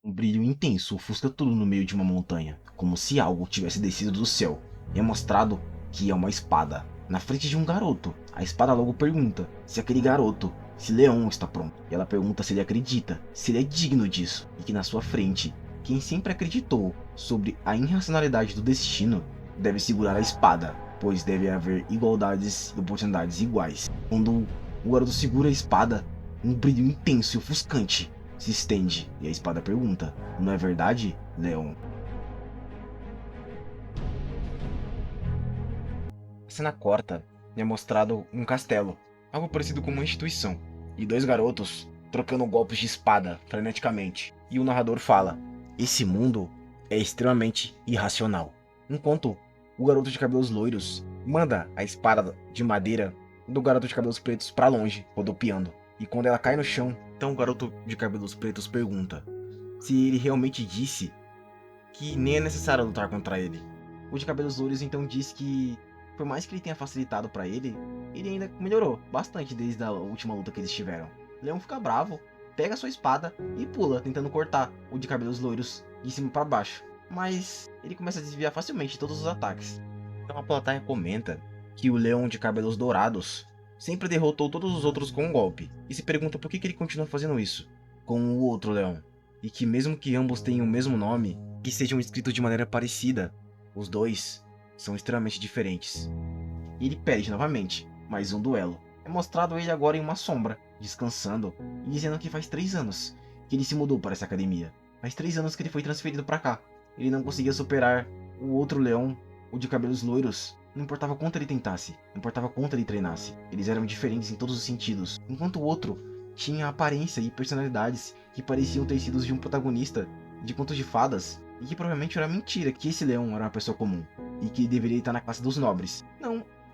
Um brilho intenso ofusca tudo no meio de uma montanha, como se algo tivesse descido do céu. É mostrado que é uma espada, na frente de um garoto. A espada logo pergunta se aquele garoto, se Leon está pronto. E ela pergunta se ele acredita, se ele é digno disso. E que na sua frente, quem sempre acreditou sobre a irracionalidade do destino, deve segurar a espada, pois deve haver igualdades e oportunidades iguais. Quando o garoto segura a espada, um brilho intenso e ofuscante se estende e a espada pergunta: não é verdade, Leon? A cena corta e é mostrado um castelo, algo parecido com uma instituição, e dois garotos trocando golpes de espada freneticamente. E o narrador fala: esse mundo é extremamente irracional. Enquanto o garoto de cabelos loiros manda a espada de madeira do garoto de cabelos pretos para longe, rodopiando. E quando ela cai no chão, então o garoto de cabelos pretos pergunta se ele realmente disse que nem é necessário lutar contra ele. O de cabelos loiros então diz que, por mais que ele tenha facilitado para ele, ele ainda melhorou bastante desde a última luta que eles tiveram. Leão fica bravo, pega sua espada e pula, tentando cortar o de cabelos loiros de cima para baixo. Mas ele começa a desviar facilmente de todos os ataques. Então a plateia comenta que o leão de cabelos dourados sempre derrotou todos os outros com um golpe, e se pergunta por que ele continua fazendo isso com o outro leão. E que mesmo que ambos tenham o mesmo nome, que sejam escritos de maneira parecida, os dois são extremamente diferentes. E ele perde novamente mais um duelo. É mostrado ele agora em uma sombra, descansando e dizendo que faz 3 anos que ele se mudou para essa academia. Faz 3 anos que ele foi transferido para cá. Ele não conseguia superar o outro leão, o de cabelos loiros. Não importava quanto ele tentasse, não importava quanto ele treinasse. Eles eram diferentes em todos os sentidos. Enquanto o outro tinha aparência e personalidades que pareciam ter sido de um protagonista de contos de fadas, e que provavelmente era mentira que esse leão era uma pessoa comum, e que deveria estar na classe dos nobres,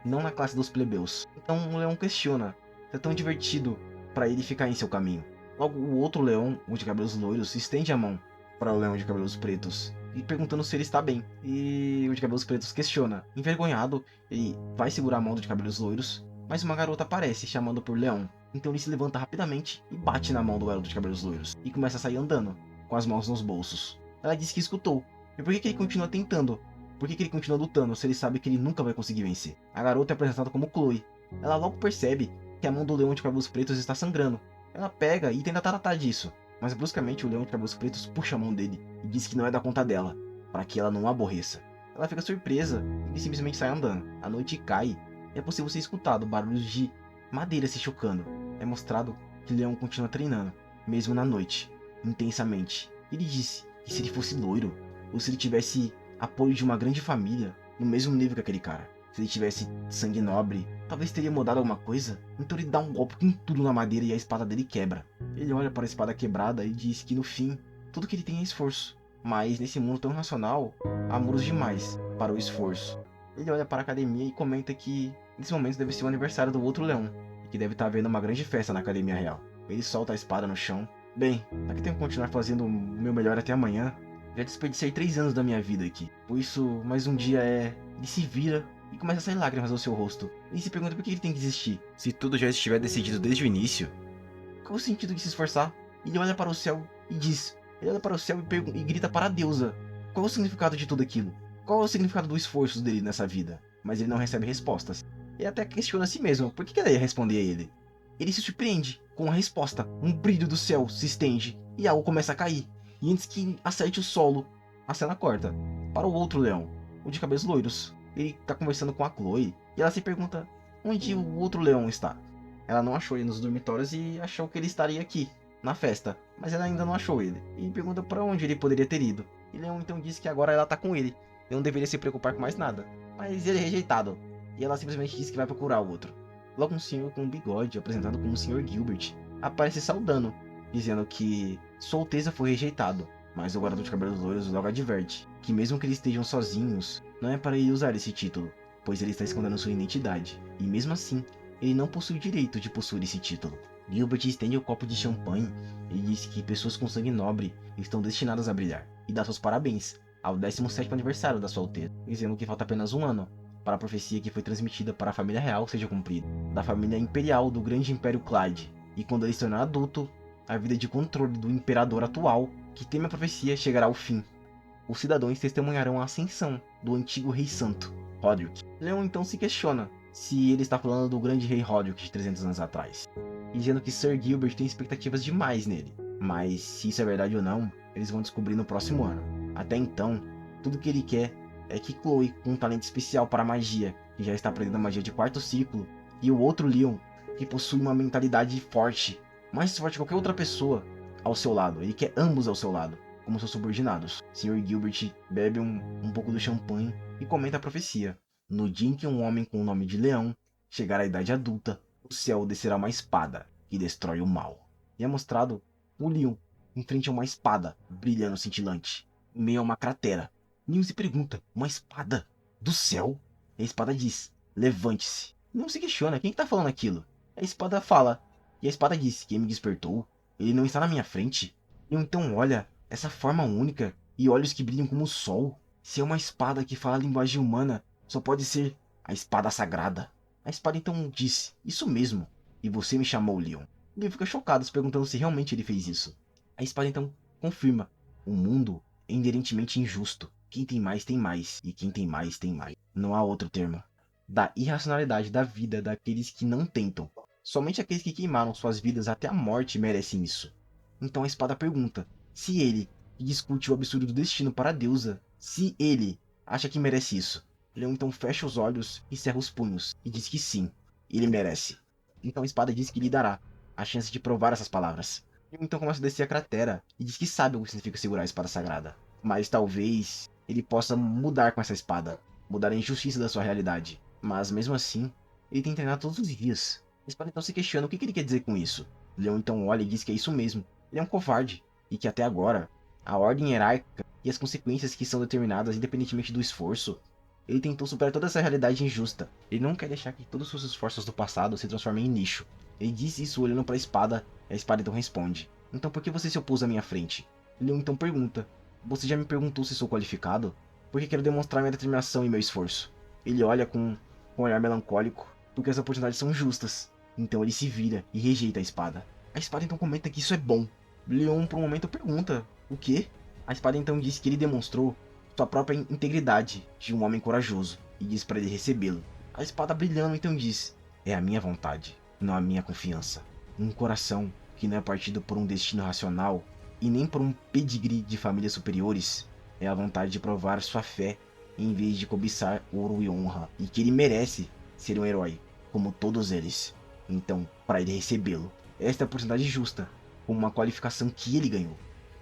não na classe dos plebeus. Então o leão questiona se é tão divertido para ele ficar em seu caminho. Logo o outro leão, o de cabelos loiros, estende a mão para o leão de cabelos pretos, e perguntando se ele está bem. E o de cabelos pretos questiona. Envergonhado, ele vai segurar a mão do de cabelos loiros, mas uma garota aparece chamando por Leão. Então ele se levanta rapidamente e bate na mão do garoto de cabelos loiros, e começa a sair andando, com as mãos nos bolsos. Ela diz que escutou. E por que ele continua tentando? Por que ele continua lutando se ele sabe que ele nunca vai conseguir vencer? A garota é apresentada como Chloe. Ela logo percebe que a mão do leão de cabelos pretos está sangrando. Ela pega e tenta tratar disso, mas bruscamente o leão de cabelos pretos puxa a mão dele e diz que não é da conta dela, para que ela não o aborreça. Ela fica surpresa e simplesmente sai andando. A noite cai e é possível ser escutado barulhos de madeira se chocando. É mostrado que Leão continua treinando, mesmo na noite, intensamente. Ele disse que se ele fosse loiro, ou se ele tivesse apoio de uma grande família, no mesmo nível que aquele cara, se ele tivesse sangue nobre, talvez teria mudado alguma coisa. Então ele dá um golpe com tudo na madeira e a espada dele quebra. Ele olha para a espada quebrada e diz que no fim, tudo que ele tem é esforço. Mas nesse mundo tão racional, há muros demais para o esforço. Ele olha para a academia e comenta que nesse momento deve ser o aniversário do outro leão, e que deve estar havendo uma grande festa na academia real. Ele solta a espada no chão. Bem, já que tenho que continuar fazendo o meu melhor até amanhã, já desperdicei 3 anos da minha vida aqui. Por isso, mais um dia é... Ele se vira e começa a sair lágrimas do seu rosto. Ele se pergunta por que ele tem que desistir. Se tudo já estiver decidido desde o início, qual o sentido de se esforçar? Ele olha para o céu e diz... Ele olha para o céu e grita para a deusa. Qual o significado de tudo aquilo? Qual é o significado do esforço dele nessa vida? Mas ele não recebe respostas. Ele até questiona a si mesmo, por que ela ia responder a ele? Ele se surpreende com a resposta. Um brilho do céu se estende e algo começa a cair. E antes que acerte o solo, a cena corta para o outro leão, o de cabelos loiros. Ele está conversando com a Chloe e ela se pergunta onde o outro leão está. Ela não achou ele nos dormitórios e achou que ele estaria aqui, na festa, mas ela ainda não achou ele. E pergunta para onde ele poderia ter ido. E Leão então diz que agora ela está com ele e não deveria se preocupar com mais nada. Mas ele é rejeitado, e ela simplesmente diz que vai procurar o outro. Logo um senhor com um bigode, apresentado como o Sr. Gilbert, aparece saudando, dizendo que sua alteza foi rejeitado. Mas o guarda de cabelos loiros logo adverte que mesmo que eles estejam sozinhos, não é para ele usar esse título, pois ele está escondendo sua identidade, e mesmo assim, ele não possui o direito de possuir esse título. Gilbert estende o copo de champanhe e diz que pessoas com sangue nobre estão destinadas a brilhar, e dá seus parabéns ao 17º aniversário da sua alteza, dizendo que falta apenas um ano para a profecia que foi transmitida para a família real seja cumprida, da família imperial do grande Império Clyde, e quando ele se tornar adulto, a vida de controle do imperador atual que teme a profecia chegará ao fim. Os cidadãos testemunharão a ascensão do antigo rei santo, Roderick. Leon então se questiona se ele está falando do grande rei Roderick de 300 anos atrás, e dizendo que Sir Gilbert tem expectativas demais nele. Mas se isso é verdade ou não, eles vão descobrir no próximo ano. Até então, tudo que ele quer é que Chloe, com um talento especial para a magia, que já está aprendendo a magia de quarto ciclo, e o outro Leon, que possui uma mentalidade forte, mais forte que qualquer outra pessoa, ao seu lado. Ele quer ambos ao seu lado, como seus subordinados. Sr. Gilbert bebe um pouco do champanhe e comenta a profecia. No dia em que um homem com o nome de Leão chegar à idade adulta, o céu descerá uma espada que destrói o mal. E é mostrado o Leon em frente a uma espada brilhando cintilante, em meio a uma cratera. Leon se pergunta, uma espada? Do céu? E a espada diz, levante-se. Leon se questiona, quem está falando aquilo? A espada fala, e a espada diz, quem me despertou? Ele não está na minha frente? Leon então olha essa forma única e olhos que brilham como o sol. Se é uma espada que fala a linguagem humana, só pode ser a espada sagrada. A espada então disse, isso mesmo. E você me chamou, Leon. Leon fica chocado, se perguntando se realmente ele fez isso. A espada então confirma, o mundo é inerentemente injusto. Quem tem mais, e quem tem mais, tem mais. Não há outro termo. Da irracionalidade da vida daqueles que não tentam. Somente aqueles que queimaram suas vidas até a morte merecem isso. Então a espada pergunta, se ele, que discute o absurdo do destino para a deusa, se ele acha que merece isso. Leon então fecha os olhos e cerra os punhos, e diz que sim, ele merece. Então a espada diz que lhe dará a chance de provar essas palavras. Leon então começa a descer a cratera, e diz que sabe o que significa segurar a espada sagrada. Mas talvez ele possa mudar com essa espada, mudar a injustiça da sua realidade. Mas mesmo assim, ele tem que treinar todos os dias. A espada então se questiona o que ele quer dizer com isso. Leon então olha e diz que é isso mesmo. Ele é um covarde, e que até agora, a ordem hierárquica e as consequências que são determinadas independentemente do esforço, ele tentou superar toda essa realidade injusta. Ele não quer deixar que todos os seus esforços do passado se transformem em lixo. Ele diz isso olhando para a espada, e a espada então responde, então por que você se opôs à minha frente? Leon então pergunta, você já me perguntou se sou qualificado? Porque quero demonstrar minha determinação e meu esforço. Ele olha com um olhar melancólico, porque as oportunidades são justas. Então ele se vira e rejeita a espada. A espada então comenta que isso é bom. Leon por um momento pergunta, o quê? A espada então diz que ele demonstrou sua própria integridade de um homem corajoso e diz para ele recebê-lo. A espada brilhando então diz, é a minha vontade, não a minha confiança. Um coração que não é partido por um destino racional e nem por um pedigree de famílias superiores, é a vontade de provar sua fé em vez de cobiçar ouro e honra, e que ele merece ser um herói, como todos eles. Então, para ele recebê-lo, esta é a oportunidade justa, como uma qualificação que ele ganhou.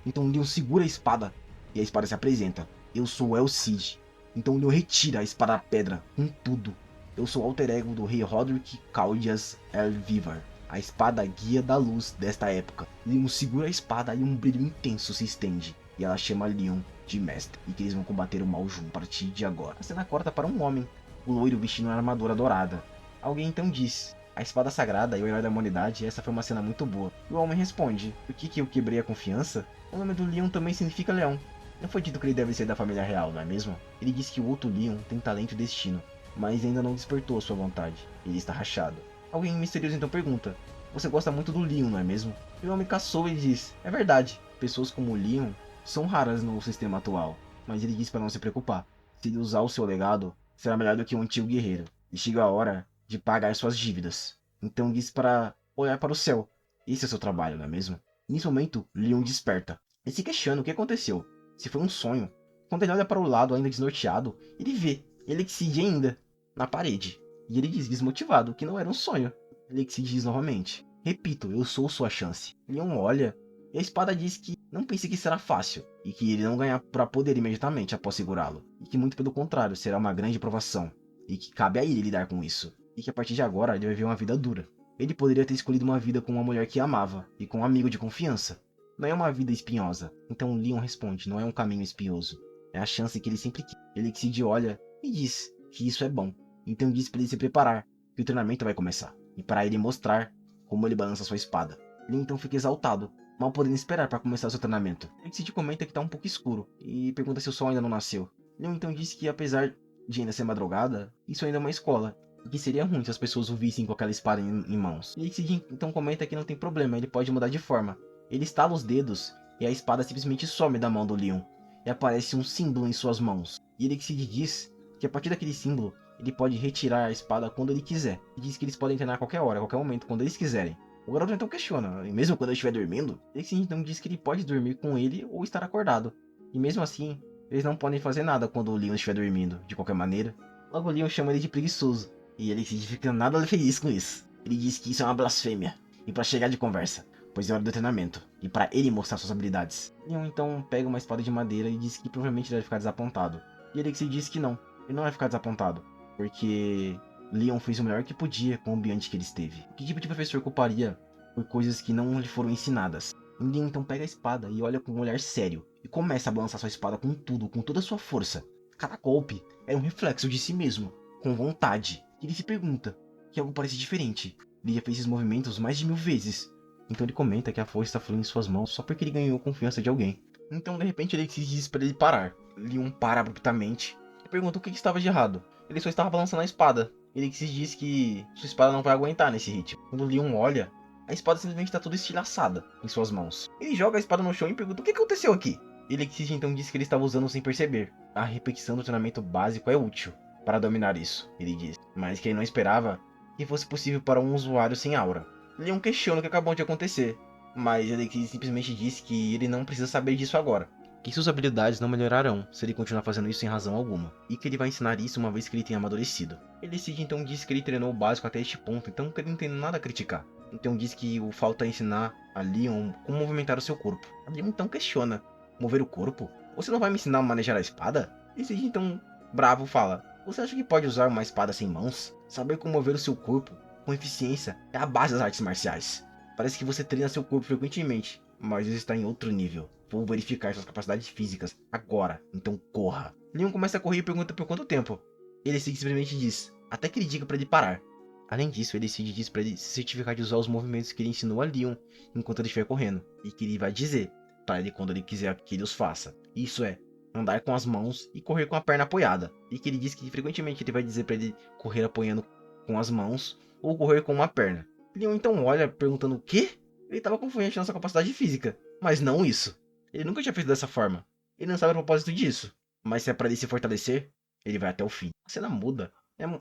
Então Leon segura a espada, e a espada se apresenta. Eu sou El Cid. Então Leon retira a espada pedra, com tudo. Eu sou o alter ego do rei Roderick Claudius Elvivar, a espada guia da luz desta época. Leon segura a espada e um brilho intenso se estende, e ela chama Leon de mestre, e que eles vão combater o mal junto a partir de agora. A cena corta para um homem, o loiro vestindo uma armadura dourada. Alguém então diz, a espada sagrada e o herói da humanidade, essa foi uma cena muito boa. E o homem responde, por que eu quebrei a confiança? O nome do Leon também significa leão. Não foi dito que ele deve ser da família real, não é mesmo? Ele disse que o outro Leon tem talento e destino, mas ainda não despertou a sua vontade. Ele está rachado. Alguém misterioso então pergunta, você gosta muito do Leon, não é mesmo? E o homem caçou e diz, é verdade, pessoas como o Leon são raras no sistema atual. Mas ele diz para não se preocupar. Se ele usar o seu legado, será melhor do que um antigo guerreiro. E chega a hora de pagar suas dívidas. Então diz para olhar para o céu. Esse é o seu trabalho, não é mesmo? Nesse momento, Leon desperta. Ele se questiona o que aconteceu. Se foi um sonho. Quando ele olha para o lado, ainda desnorteado, ele vê Elixir ainda na parede. E ele diz desmotivado que não era um sonho. Elixir diz novamente, repito, eu sou sua chance. Leon olha e a espada diz que não pense que será fácil, e que ele não ganhará para poder imediatamente após segurá-lo, e que muito pelo contrário, será uma grande provação, e que cabe a ele lidar com isso, e que a partir de agora ele vai viver uma vida dura. Ele poderia ter escolhido uma vida com uma mulher que amava, e com um amigo de confiança. Não é uma vida espinhosa. Então Leon responde, não é um caminho espinhoso. É a chance que ele sempre quis. Elixir olha e diz que isso é bom. Então diz para ele se preparar, que o treinamento vai começar, e para ele mostrar como ele balança sua espada. Leon então fica exaltado, mal podendo esperar para começar seu treinamento. Elixir comenta que está um pouco escuro, e pergunta se o sol ainda não nasceu. Leon então diz que apesar de ainda ser madrugada, isso ainda é uma escola, e que seria ruim se as pessoas o vissem com aquela espada em mãos. Elixir então comenta que não tem problema, ele pode mudar de forma. Ele estala os dedos, e a espada simplesmente some da mão do Leon, e aparece um símbolo em suas mãos. E Elixir diz que a partir daquele símbolo, ele pode retirar a espada quando ele quiser. E diz que eles podem treinar a qualquer hora, a qualquer momento, quando eles quiserem. O garoto então questiona, e mesmo quando ele estiver dormindo? Elixir então diz que ele pode dormir com ele ou estar acordado. E mesmo assim, eles não podem fazer nada quando o Leon estiver dormindo, de qualquer maneira. Logo o Leon chama ele de preguiçoso, e Elixir fica nada feliz com isso. Ele diz que isso é uma blasfêmia, e para chegar de conversa, pois é hora do treinamento, e para ele mostrar suas habilidades. Leon então pega uma espada de madeira e diz que provavelmente deve ficar desapontado. E Elixir diz que não, ele não vai ficar desapontado, porque Leon fez o melhor que podia com o ambiente que ele esteve. Que tipo de professor culparia por coisas que não lhe foram ensinadas? E Leon então pega a espada e olha com um olhar sério, e começa a balançar sua espada com tudo, com toda a sua força. Cada golpe era um reflexo de si mesmo, com vontade. E ele se pergunta, que algo parece diferente. Ele já fez esses movimentos mais de 1000 vezes. Então ele comenta que a força está fluindo em suas mãos só porque ele ganhou confiança de alguém. Então de repente ele se diz para ele parar. Leon para abruptamente e pergunta o que estava de errado. Ele só estava balançando a espada. Ele se diz que sua espada não vai aguentar nesse ritmo. Quando Leon olha, a espada simplesmente está toda estilhaçada em suas mãos. Ele joga a espada no chão e pergunta o que aconteceu aqui. Elixir então disse que ele estava usando sem perceber. A repetição do treinamento básico é útil para dominar isso, ele diz, mas que ele não esperava que fosse possível para um usuário sem aura. Leon questiona o que acabou de acontecer, mas Elixir simplesmente disse que ele não precisa saber disso agora, que suas habilidades não melhorarão se ele continuar fazendo isso sem razão alguma, e que ele vai ensinar isso uma vez que ele tenha amadurecido. Elixir então disse que ele treinou o básico até este ponto, então que ele não tem nada a criticar. Então diz que o falta é ensinar a Leon como movimentar o seu corpo. A Leon então questiona, mover o corpo? Você não vai me ensinar a manejar a espada? Elixir então, bravo, fala, você acha que pode usar uma espada sem mãos? Saber como mover o seu corpo com eficiência é a base das artes marciais. Parece que você treina seu corpo frequentemente, mas isso está em outro nível. Vou verificar suas capacidades físicas agora, então corra. Leon começa a correr e pergunta por quanto tempo. Ele simplesmente diz, até que ele diga para ele parar. Além disso, ele diz para ele se certificar de usar os movimentos que ele ensinou a Leon enquanto ele estiver correndo, e que ele vai dizer para ele quando ele quiser que ele os faça. Isso é, andar com as mãos e correr com a perna apoiada. E que ele diz que frequentemente ele vai dizer para ele correr apoiando com as mãos ou correr com uma perna. Leon então olha perguntando o quê? Ele estava confiante na sua capacidade física, mas não isso. Ele nunca tinha feito dessa forma. Ele não sabe o propósito disso. Mas se é para ele se fortalecer, ele vai até o fim. A cena muda.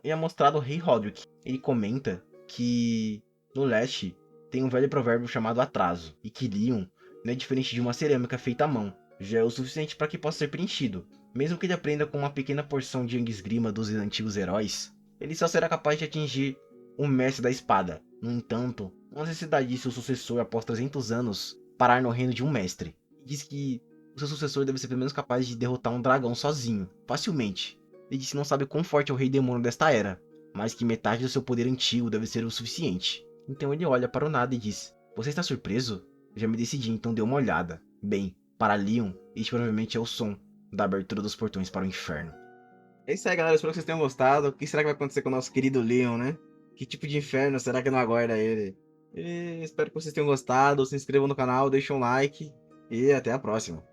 É mostrado o Rei Roderick. Ele comenta que no leste tem um velho provérbio chamado atraso, e que Leon não é diferente de uma cerâmica feita à mão. Já é o suficiente para que possa ser preenchido. Mesmo que ele aprenda com uma pequena porção de esgrima dos antigos heróis, ele só será capaz de atingir o mestre da espada. No entanto, não há necessidade de seu sucessor, após 300 anos, parar no reino de um mestre. Diz que o seu sucessor deve ser pelo menos capaz de derrotar um dragão sozinho, facilmente. Ele disse que não sabe quão forte é o rei demônio desta era, mas que metade do seu poder antigo deve ser o suficiente. Então ele olha para o nada e diz, você está surpreso? Eu já me decidi, então dê uma olhada. Bem, para Leon, este provavelmente é o som da abertura dos portões para o inferno. É isso aí, galera. Espero que vocês tenham gostado. O que será que vai acontecer com o nosso querido Leon, né? Que tipo de inferno será que não aguarda ele? E espero que vocês tenham gostado. Se inscrevam no canal, deixem um like e até a próxima.